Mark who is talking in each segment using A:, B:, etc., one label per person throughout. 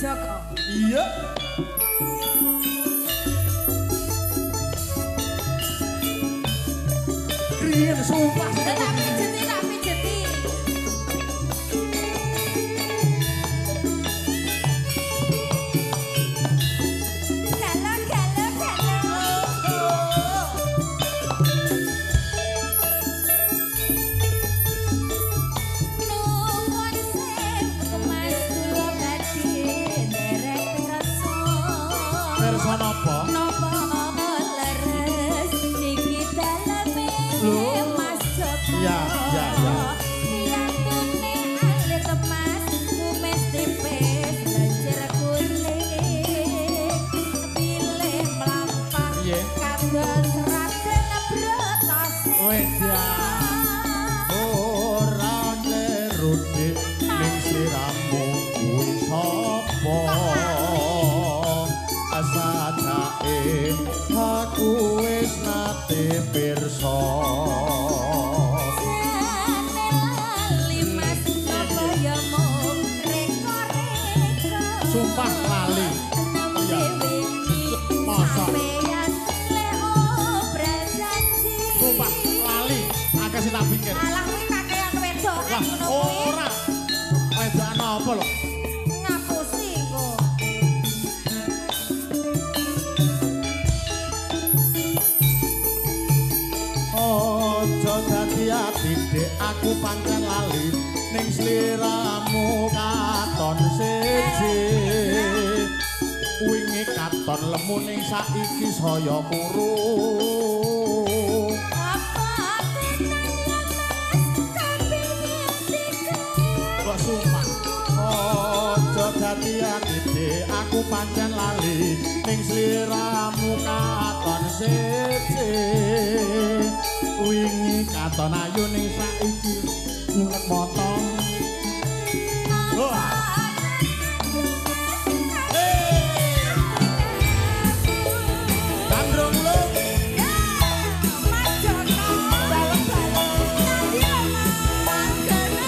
A: Joko.
B: Iya. Kriyen sumpah.
A: Tak pijeti, tak pijeti. Galo, galo, galo. Nuwun sing kemas kula badhe nderek pirsa.
B: Pirsa napa?
A: Napa leres niki daleme Mas Joko.
B: Iya, iya, iya.
A: Piyantune alit emas kumis tipis banjir kuning. Pilih mlampah
B: Piye?
A: kados Raden Bratasena.
B: Wedan. Ora neruti ning sliramu kuwi sapa? Asajake aku wis nate pirsa. Sumpah lali. Sumpah lali. Akeh sing tak pikir.
A: Alah kuwi kakean wedokan
B: Lah
A: ngono kuwi.
B: ora. Wedokan apa lho?
A: Ngapusi kok.
B: Aja dadi ati Dek, aku pancen lali ning sliramu katon siji. Wingi katon lemu ning saiki saya kuru.
A: Apa tenan ya Mas kepingin dikek.
B: Kok sumpah. Aja dadi ati Dek, aku pancen lali ning sliramu katon siji. Wingi katon ayu ning saiki nyuwek motong. Wah. Gandrung lu.
A: Mas Joko balem-balem nanti mangkene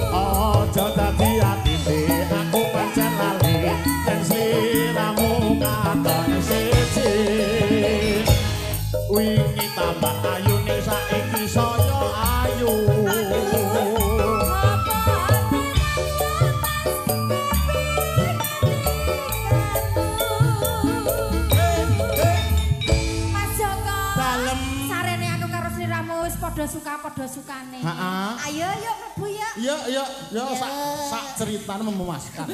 B: Aja dadi
A: padha sukane.
B: Heeh.
A: Ayo yuk mlebu yuk.
B: Yuk sak ceritane memuaskan.